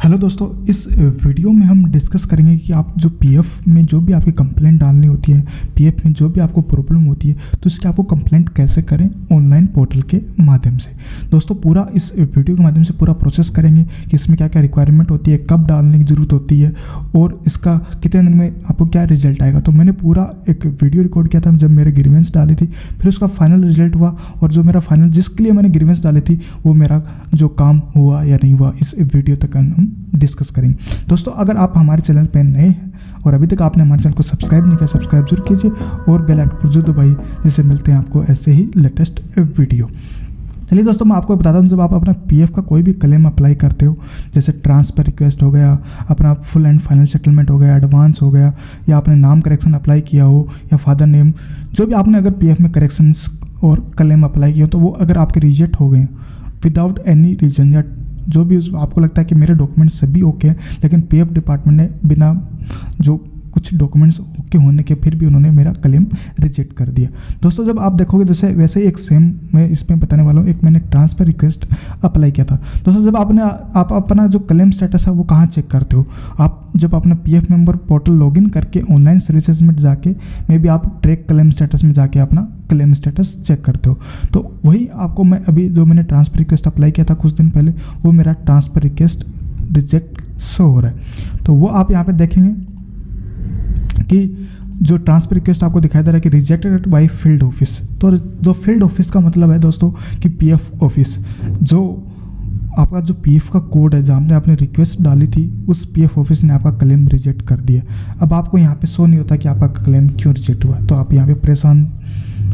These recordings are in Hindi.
हेलो दोस्तों, इस वीडियो में हम डिस्कस करेंगे कि आप जो पीएफ में जो भी आपकी कंप्लेंट डालनी होती है, पीएफ में जो भी आपको प्रॉब्लम होती है, तो इसकी आपको कंप्लेंट कैसे करें ऑनलाइन पोर्टल के माध्यम से। दोस्तों पूरा इस वीडियो के माध्यम से पूरा प्रोसेस करेंगे कि इसमें क्या क्या रिक्वायरमेंट होती है, कब डालने की ज़रूरत होती है और इसका कितने दिन में आपको क्या रिजल्ट आएगा। तो मैंने पूरा एक वीडियो रिकॉर्ड किया था जब मेरे ग्रीवेंस डाली थी, फिर उसका फाइनल रिजल्ट हुआ और जो मेरा फाइनल जिसके लिए मैंने ग्रीवेंस डाली थी वो मेरा जो काम हुआ या नहीं हुआ, इस वीडियो तक हम डिस्कस करेंगे। दोस्तों अगर आप हमारे चैनल पे नए हैं और अभी तक आपने हमारे चैनल को सब्सक्राइब नहीं किया, सब्सक्राइब जरूर कीजिए और बेल आइकन को जरूर दबाइए, जिससे मिलते हैं आपको ऐसे ही लेटेस्ट वीडियो। चलिए दोस्तों, मैं आपको बताता हूँ, जब आप अपना पीएफ का कोई भी क्लेम अप्लाई करते हो, जैसे ट्रांसफ़र रिक्वेस्ट हो गया, अपना फुल एंड फाइनल सेटलमेंट हो गया, एडवांस हो गया, या आपने नाम करेक्शन अप्लाई किया हो या फादर नेम, जो भी आपने अगर पीएफ में करेक्शंस और क्लेम अप्लाई किया हो, तो वो अगर आपके रिजेक्ट हो गए विदाउट एनी रीजन, या जो भी आपको लगता है कि मेरे डॉक्यूमेंट सभी ओके हैं लेकिन पीएफ डिपार्टमेंट ने बिना जो कुछ डॉक्यूमेंट्स ओके होने के फिर भी उन्होंने मेरा क्लेम रिजेक्ट कर दिया। दोस्तों जब आप देखोगे जैसे वैसे ही एक सेम मैं इसमें बताने वाला हूँ, एक मैंने ट्रांसफ़र रिक्वेस्ट अप्लाई किया था। दोस्तों जब आप अपना जो क्लेम स्टेटस है वो कहाँ चेक करते हो, आप जब अपना पीएफ मेंबर पोर्टल लॉगिन करके ऑनलाइन सर्विसेज में जाके मे बी आप ट्रैक क्लेम स्टेटस में जाके अपना क्लेम स्टेटस चेक करते हो। तो वही आपको मैं अभी जो मैंने ट्रांसफ़र रिक्वेस्ट अप्लाई किया था कुछ दिन पहले, वो मेरा ट्रांसफ़र रिक्वेस्ट रिजेक्ट शो हो रहा है। तो वो आप यहाँ पे देखेंगे कि जो ट्रांसफ़र रिक्वेस्ट आपको दिखाई दे रहा है कि रिजेक्टेड बाय फील्ड ऑफिस। तो जो फील्ड ऑफिस का मतलब है दोस्तों कि पीएफ ऑफिस, जो आपका जो पीएफ का कोड है जहाँ पे आपने रिक्वेस्ट डाली थी, उस पीएफ ऑफिस ने आपका क्लेम रिजेक्ट कर दिया। अब आपको यहाँ पे शो नहीं होता कि आपका क्लेम क्यों रिजेक्ट हुआ, तो आप यहाँ पे परेशान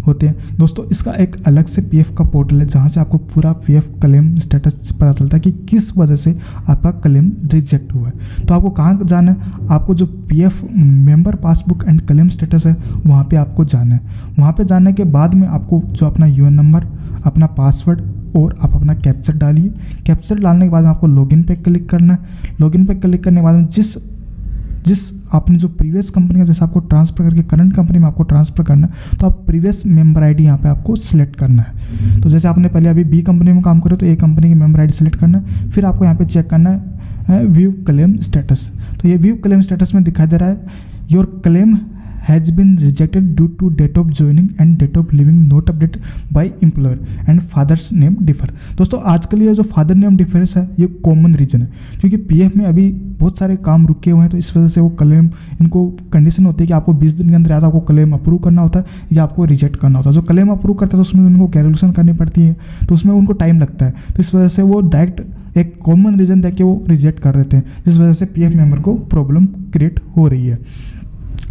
होते हैं। दोस्तों इसका एक अलग से पीएफ का पोर्टल है जहाँ से आपको पूरा पीएफ क्लेम स्टेटस पता चलता है कि किस वजह से आपका क्लेम रिजेक्ट हुआ है। तो आपको कहाँ जाना है, आपको जो PF member passbook and claim status है वहाँ पे आपको जाना है। वहाँ पे जाने के बाद में आपको जो अपना यूएन नंबर, अपना पासवर्ड और आप अपना कैप्चर डालिए। कैप्चर डालने के बाद में आपको लॉगिन पे क्लिक करना है। लॉगिन पे क्लिक करने के बाद में जिस आपने जो प्रीवियस कंपनी का जैसे आपको ट्रांसफ़र करके करंट कंपनी में आपको ट्रांसफ़र करना है, तो आप प्रीवियस मेंबर आईडी यहाँ पे आपको सिलेक्ट करना है। तो जैसे आपने पहले अभी बी कंपनी में काम करो तो ए कंपनी की मेंबर आईडी सिलेक्ट करना है। फिर आपको यहाँ पे चेक करना है व्यू क्लेम स्टेटस। तो ये व्यू क्लेम स्टेटस में दिखाई दे रहा है your claim has been rejected due to date of joining and date of living not update by employer and father's name differ. दोस्तों आजकल ये जो फादर नेम डिफरेंस है ये कॉमन रीजन है, क्योंकि पीएफ में अभी बहुत सारे काम रुके हुए हैं, तो इस वजह से वो क्लेम, इनको कंडीशन होती है कि आपको 20 दिन के अंदर या तो आपको क्लेम अप्रूव करना होता है या आपको रिजेक्ट करना होता है। जो क्लेम अप्रूव करता है तो उसमें उनको कैलकुलेशन करनी पड़ती है, तो उसमें उनको टाइम लगता है, तो इस वजह से वो डायरेक्ट एक कॉमन रीजन देख के वो रिजेक्ट कर देते हैं, जिस वजह से पीएफ मेंबर को प्रॉब्लम क्रिएट हो रही है।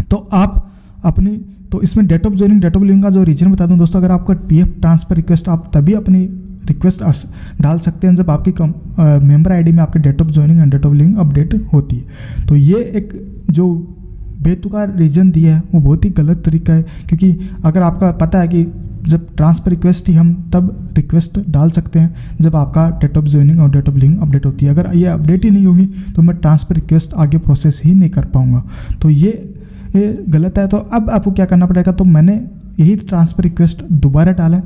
तो आप अपनी, तो इसमें date of joining, date of living का जो रीजन बता दूं दोस्तों, अगर आपका पीएफ ट्रांसफ़र रिक्वेस्ट आप तभी अपनी रिक्वेस्ट डाल सकते हैं जब आपकी मेंबर आईडी में आपके date of joining and date of living update होती है। तो ये एक जो बेतुका रीजन दिया है वो बहुत ही गलत तरीका है, क्योंकि अगर आपका पता है कि जब ट्रांसफ़र रिक्वेस्ट ही हम तब रिक्वेस्ट डाल सकते हैं जब आपका डेट ऑफ ज्वाइनिंग और डेट ऑफ लिविंग अपडेट होती है। अगर ये अपडेट ही नहीं होगी तो मैं ट्रांसफ़र रिक्वेस्ट आगे प्रोसेस ही नहीं कर पाऊँगा। तो ये गलत है। तो अब आपको क्या करना पड़ेगा, तो मैंने यही ट्रांसफ़र रिक्वेस्ट दोबारा डाला है।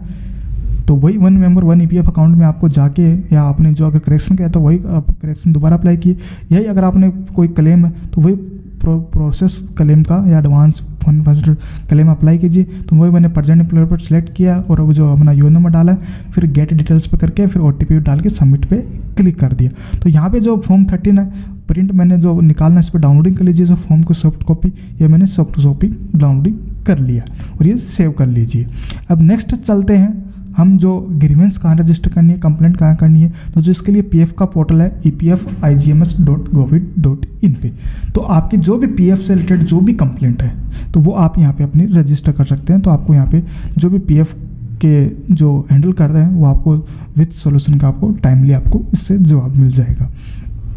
तो वही one member one EPF account में आपको जाके, या आपने जो अगर करेक्शन किया तो वही करेक्शन दोबारा अप्लाई किए। यही अगर आपने कोई क्लेम है तो वही प्रोसेस क्लेम का या एडवांस फंड क्लेम अप्लाई कीजिए। तो वही मैंने प्रेजेंट एम्प्लॉयर पर सिलेक्ट किया और वो जो अपना यूएन नंबर डाला, फिर गेट डिटेल्स पे करके फिर ओटीपी डाल के सबमिट पे क्लिक कर दिया। तो यहाँ पे जो फॉर्म 13 है प्रिंट मैंने जो निकालना है इस पर डाउनलोडिंग कर लीजिए। जो फॉर्म को सॉफ्ट कॉपी, ये मैंने सॉफ्ट कॉपी डाउनलोडिंग कर लिया और ये सेव कर लीजिए। अब नेक्स्ट चलते हैं, हम जो ग्रीवेंस कहाँ रजिस्टर करनी है, कंप्लेंट कहाँ करनी है, तो जो इसके लिए पीएफ का पोर्टल है epf.igms.gov.in पे। तो आपकी जो भी पीएफ से रिलेटेड जो भी कंप्लेंट है तो वो आप यहाँ पे अपनी रजिस्टर कर सकते हैं। तो आपको यहाँ पे जो भी पीएफ के जो हैंडल कर रहे हैं वो आपको विद सॉल्यूशन का आपको टाइमली आपको इससे जवाब मिल जाएगा।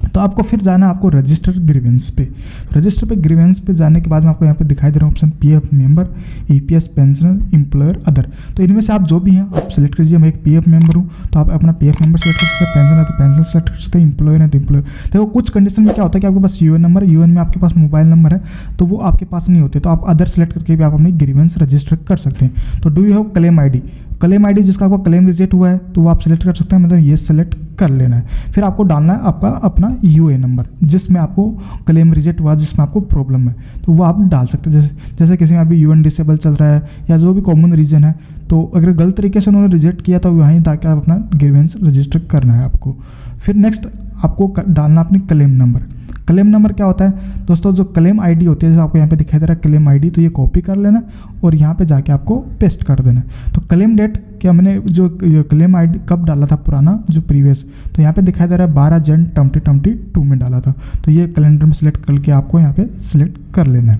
तो आपको फिर जाना है आपको रजिस्टर ग्रीवेंस पे। रजिस्टर पे ग्रीवेंस पे जाने के बाद में आपको यहाँ पे दिखाई दे रहा है option PF member, EPS, pensioner, employer, other. तो इनमें से आप जो भी हैं आप सिलेक्ट कीजिए। मैं एक पीएफ मेंबर हूँ तो आप अपना पीएफ मेंबर सेलेक्ट कर सकते हैं, पेंशन है तो पेंशन सेलेक्ट कर सकते हैं, एम्प्लॉयर है तो एम्प्लॉयर। देखो कुछ कंडीशन में क्या होता है कि आपके पास यूएन नंबर, यूएन में आपके पास मोबाइल नंबर है तो वो आपके पास नहीं होते, तो आप अदर सेलेक्ट करके भी आप अपनी ग्रीवेंस रजिस्टर कर सकते हैं। तो do you have claim ID, claim ID जिसका आपको क्लेम रिजेक्ट हुआ है तो वो आप सिलेक्ट कर सकते हैं, मतलब ये सिलेक्ट कर लेना है। फिर आपको डालना है आपका अपना यूए नंबर जिसमें आपको क्लेम रिजेक्ट हुआ, जिसमें आपको प्रॉब्लम है तो वो आप डाल सकते हैं। जैसे किसी में अभी यूएन डिसेबल चल रहा है या जो भी कॉमन रीजन है, तो अगर गलत तरीके से उन्होंने रिजेक्ट किया तो वहीं जाकर आप अपना ग्रीवेंस रजिस्टर करना है आपको। फिर नेक्स्ट आपको डालना अपनी क्लेम नंबर। क्लेम नंबर क्या होता है दोस्तों, जो क्लेम आईडी होती है, जैसे आपको यहाँ पे दिखाई दे रहा है क्लेम आईडी, तो ये कॉपी कर लेना और यहाँ पे जाके आपको पेस्ट कर देना। तो क्लेम डेट क्या मैंने जो क्लेम आईडी कब डाला था पुराना जो प्रीवियस, तो यहाँ पे दिखाई दे रहा है 12 जन 2022 में डाला था, तो ये कैलेंडर में सिलेक्ट करके आपको यहाँ पे सिलेक्ट कर लेना है।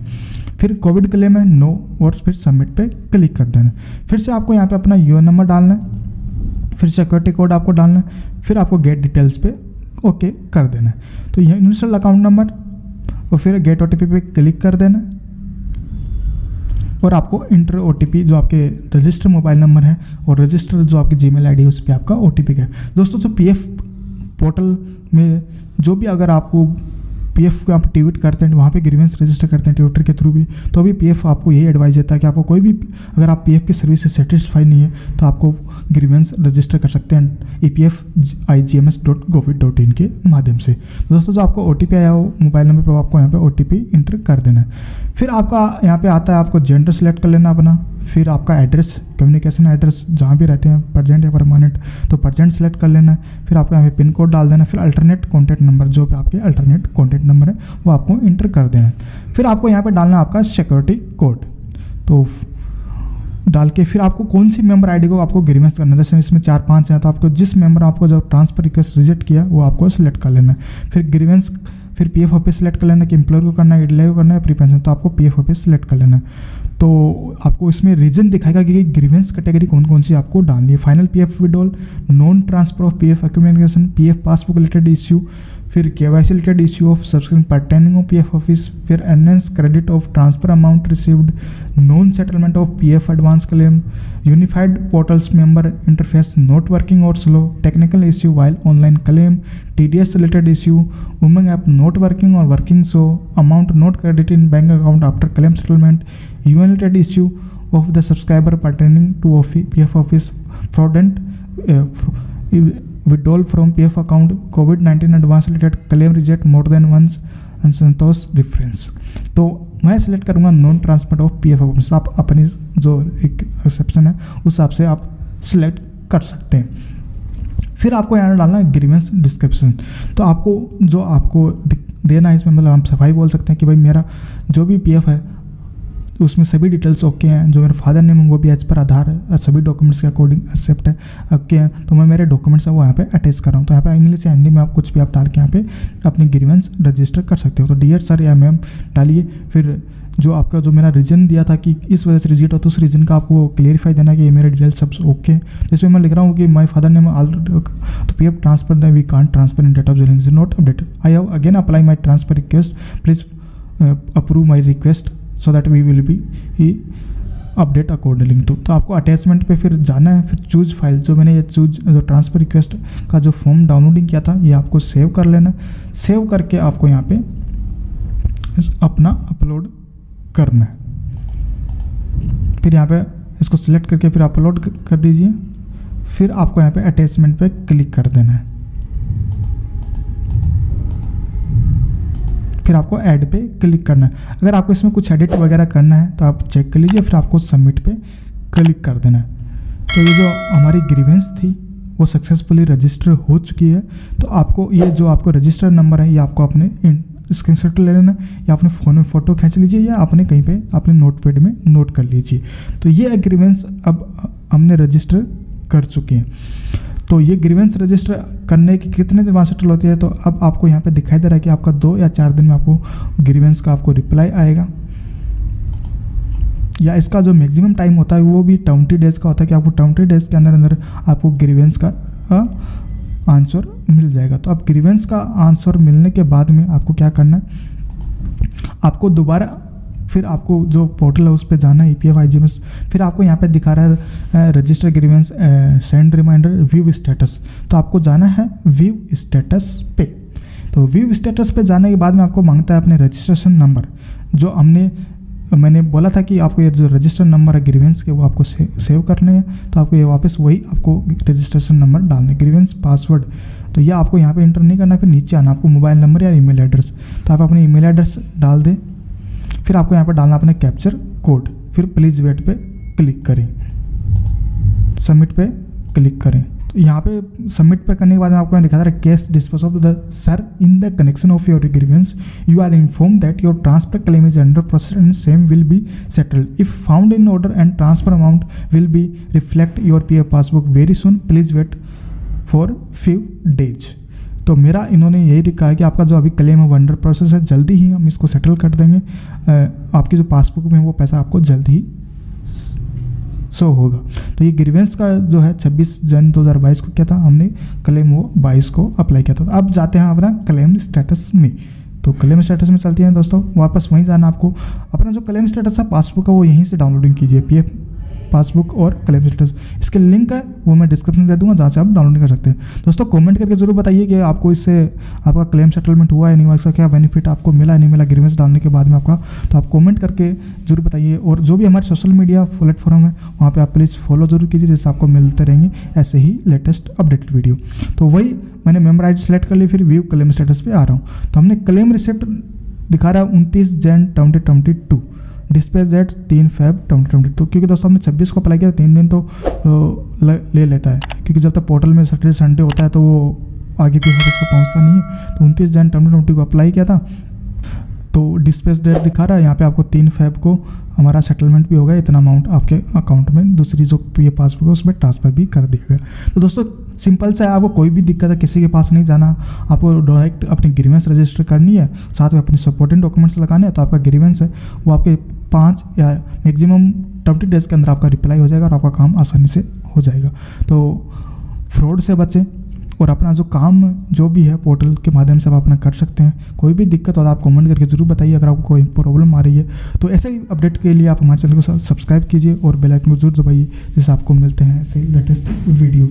फिर कोविड क्लेम है नो, और फिर सबमिट पे क्लिक कर देना। फिर से आपको यहाँ पे अपना यूएन नंबर डालना है, फिर सिक्योरिटी कोड आपको डालना है, फिर आपको गेट डिटेल्स पे ओके कर देना है। तो यह यूनिवर्सल अकाउंट नंबर और फिर गेट ओटीपी पे क्लिक कर देना और आपको इंटर ओटीपी जो आपके रजिस्टर मोबाइल नंबर है और रजिस्टर जो आपकी जीमेल आईडी है उस पर आपका ओटीपी है। दोस्तों जो पीएफ पोर्टल में जो भी अगर आपको पीएफ को आप ट्वीट करते हैं वहाँ पे ग्रीवेंस रजिस्टर करते हैं ट्विटर के थ्रू भी, तो अभी पीएफ आपको यही एडवाइस देता है कि आपको कोई भी अगर आप पीएफ की सर्विस से सेटिस्फाई नहीं है तो आपको ग्रीवेंस रजिस्टर कर सकते हैं epf.igms.gov.in के माध्यम से। दोस्तों जो आपको ओटीपी आया हो मोबाइल नंबर पर आपको यहाँ पे ओटीपी इंटर कर देना है। फिर आपका यहाँ पे आता है आपको जेंडर सेलेक्ट कर लेना अपना, फिर आपका एड्रेस कम्युनिकेशन एड्रेस जहाँ भी रहते हैं परजेंट या परमानेंट तो परजेंट सेलेक्ट कर लेना है। फिर आपको यहाँ पे पिन कोड डाल देना, फिर अल्टरनेट कॉन्टैक्ट नंबर जो भी आपके अल्टरनेट कॉन्टैक्ट नंबर है वो आपको इंटर कर देना है। फिर आपको यहाँ पे डालना है आपका सिक्योरिटी कोड, तो डाल के फिर आपको कौन सी मेंबर आईडी को आपको ग्रीवेंस करना है, जैसे इसमें 4-5 हैं तो आपको जिस मेंबर आपको जो ट्रांसफर रिक्वेस्ट रिजेक्ट किया वो आपको सिलेक्ट कर लेना है। फिर ग्रीवेंस फिर पीएफ ऑफिस सेलेक्ट कर लेना कि एम्प्लॉयर को करना है, एडीआई को करना है, प्री पेंशन, तो आपको पीएफ ऑफिस सेलेक्ट कर लेना है। तो आपको इसमें रीजन दिखाएगा कि ग्रीवेंस कैटेगरी कौन कौन सी आपको डालनी है। Final PF withdrawal, non transfer of PF accumulation, PF passbook related issue, फिर KYC related issue of subscription pertaining of PF office, फिर enhance credit of transfer amount received, non settlement of PF advance claim, unified portals member interface not working और slow, technical issue while online claim, TDS related issue, Umang app not working और working so, amount not credit in bank account after claim settlement, UAN related issue of the subscriber pertaining to PF office, fraudulent withdrawal from PF account, COVID-19 advance related claim reject more than once, unsantosh reference। तो मैं सिलेक्ट करूँगा non transfer of PF office. आप अपनी जो एक्सेप्शन है उस हिसाब से आप सिलेक्ट कर सकते हैं। फिर आपको यहाँ डालना है ग्रीवेंस डिस्क्रिप्शन। तो आपको जो आपको देना है इसमें, मतलब हम सफाई बोल सकते हैं कि भाई मेरा जो भी पीएफ है उसमें सभी डिटेल्स ओके हैं, जो मेरा फादर नेम है वो भी एज पर आधार है, सभी डॉक्यूमेंट्स के अकॉर्डिंग एक्सेप्ट है ओके हैं, तो मैं मेरे डॉक्यूमेंट्स है वो यहाँ पे अटैच कर रहा हूँ। तो यहाँ पे इंग्लिश या हिंदी में आप कुछ भी आप डाल के यहाँ पे अपनी ग्रीवेंस रजिस्टर कर सकते हो। तो डियर सर या मैम डालिए, फिर जो आपका जो मेरा रीजन दिया था कि इस वजह से रिजेक्ट हो तो उस रीजन का आपको क्लियरिफाई देना कि ये मेरे डिटेल्स सब ओके हैं। तो इसमें मैं लिख रहा हूँ कि माय फादर नेम तो PF transfer the we can't transfer in date of joining is not updated, I have again apply my transfer request, please approve my request so that we will be update according to. तो आपको अटैचमेंट पे फिर जाना है, फिर चूज फाइल जो मैंने ये चूज जो ट्रांसफर रिक्वेस्ट का जो फॉर्म डाउनलोडिंग किया था ये आपको सेव कर लेना। सेव करके आपको यहाँ पे अपना अपलोड करना है। फिर यहाँ पे इसको सिलेक्ट करके फिर अपलोड कर दीजिए। फिर आपको यहाँ पे अटैचमेंट पे क्लिक कर देना है। फिर आपको ऐड पे क्लिक करना है। अगर आपको इसमें कुछ एडिट वगैरह करना है तो आप चेक कर लीजिए, फिर आपको सबमिट पे क्लिक कर देना है। तो ये जो हमारी ग्रीवेंस थी वो सक्सेसफुली रजिस्टर हो चुकी है। तो आपको ये जो आपको रजिस्टर नंबर है ये आपको अपने स्क्रीनशॉट ले लेना, या अपने फ़ोन में फ़ोटो खींच लीजिए, या अपने कहीं पे अपने नोटपैड में नोट कर लीजिए। तो ये ग्रीवेंस अब हमने रजिस्टर कर चुके हैं। तो ये ग्रीवेंस रजिस्टर करने की कितने दिन बाद सेटल होती है, तो अब आपको यहाँ पे दिखाई दे रहा है कि आपका 2 या 4 दिन में आपको ग्रीवेंस का आपको रिप्लाई आएगा, या इसका जो मैक्सिमम टाइम होता है वो भी 20 डेज़ का होता है कि आपको 20 डेज़ के अंदर अंदर आपको ग्रीवेंस का आंसर मिल जाएगा। तो अब ग्रीवेंस का आंसर मिलने के बाद में आपको क्या करना है, आपको दोबारा फिर आपको जो पोर्टल है उस पर जाना है ईपीएफ आईजीएमएस। फिर आपको यहाँ पे दिखा रहा है register grievance send reminder view status, तो आपको जाना है व्यू स्टेटस पे। तो व्यू स्टेटस पे जाने के बाद में आपको मांगता है अपने रजिस्ट्रेशन नंबर जो हमने मैंने बोला था कि आपको ये जो रजिस्टर नंबर है ग्रीवेंस के वो आपको सेव करने हैं, तो आपको ये वापस वही आपको रजिस्ट्रेशन नंबर डालने, ग्रीवेंस पासवर्ड, तो ये आपको यहाँ पे इंटर नहीं करना, फिर नीचे आना, आपको मोबाइल नंबर या ईमेल एड्रेस, तो आप अपने ईमेल एड्रेस डाल दें, फिर आपको यहाँ पर डालना अपने कैप्चर कोड, फिर प्लीज़ वेट पे क्लिक करें, सबमिट पे क्लिक करें। तो यहाँ पे सबमिट पे करने के बाद आपको यहाँ दिखा रहा है case dispose of the sir in the connection of your grievance you are inform that your transfer claim is under process and same will be settled if found in order and transfer amount will be reflect your PF passbook very soon, please wait for few days. तो मेरा इन्होंने यही लिखा है कि आपका जो अभी क्लेम है अंडर प्रोसेस है, जल्दी ही हम इसको सेटल कर देंगे, आपकी जो पासबुक में वो पैसा आपको जल्द ही शो होगा। तो ये ग्रीवेंस का जो है 26 जन 2022 को क्या था, हमने क्लेम वो 22 को अप्लाई किया था। अब जाते हैं अपना क्लेम स्टेटस में, तो क्लेम स्टेटस में चलती हैं दोस्तों, वापस वहीं जाना आपको, अपना जो क्लेम स्टेटस है पासबुक का वो यहीं से डाउनलोडिंग कीजिए, पीएफ पासबुक और क्लेम स्टेटस, इसके लिंक है वो मैं डिस्क्रिप्शन में दे दूंगा, जहाँ से आप डाउनलोड कर सकते हैं। दोस्तों कमेंट करके जरूर बताइए कि आपको इससे आपका क्लेम सेटलमेंट हुआ है नहीं हुआ, इसका क्या बेनिफिट आपको मिला है नहीं मिला ग्रीवेंस डालने के बाद में आपका, तो आप कमेंट करके जरूर बताइए। और जो भी हमारे सोशल मीडिया प्लेटफॉर्म है वहाँ पे आप प्लीज़ फॉलो जरूर कीजिए, जिससे आपको मिलते रहेंगे ऐसे ही लेटेस्ट अपडेटेड वीडियो। तो वही मैंने मेंबर आईडी सेलेक्ट कर ली, फिर व्यू क्लेम स्टेटस पे आ रहा हूँ, तो हमने क्लेम रिसिप्ट दिखा रहा है 29 जन 2022, डिस्पैच डेट 3 फेब 2022, तो क्योंकि दोस्तों हमने 26 को अप्लाई किया, 3 दिन तो ले लेता है, क्योंकि जब तक पोर्टल में सैटरडे संडे होता है तो वो आगे भी इसको पहुंचता नहीं है। तो 29 जन 2020 को अप्लाई किया था, तो डिस्पैच डेट दिखा रहा है यहाँ पे आपको 3 फेब को हमारा सेटलमेंट भी होगा, इतना अमाउंट आपके अकाउंट में दूसरी जो पीएफ पासबुक है उसमें ट्रांसफ़र भी कर दिया गया। तो दोस्तों सिंपल सा है, आपको कोई भी दिक्कत है किसी के पास नहीं जाना, आपको डायरेक्ट अपनी ग्रीवेंस रजिस्टर करनी है, साथ में अपने सपोर्टिंग डॉक्यूमेंट्स लगाने हैं, तो आपका ग्रीवेंस है वो आपके 5 या मैक्सिमम 20 डेज़ के अंदर आपका रिप्लाई हो जाएगा और आपका काम आसानी से हो जाएगा। तो फ्रॉड से बचें और अपना जो काम जो भी है पोर्टल के माध्यम से आप अपना कर सकते हैं। कोई भी दिक्कत हो तो आप कमेंट करके जरूर बताइए, अगर आपको कोई प्रॉब्लम आ रही है तो ऐसे ही अपडेट के लिए आप हमारे चैनल को सब्सक्राइब कीजिए और बेल आइकन को जरूर दबाइए, जिससे आपको मिलते हैं ऐसे लेटेस्ट वीडियो।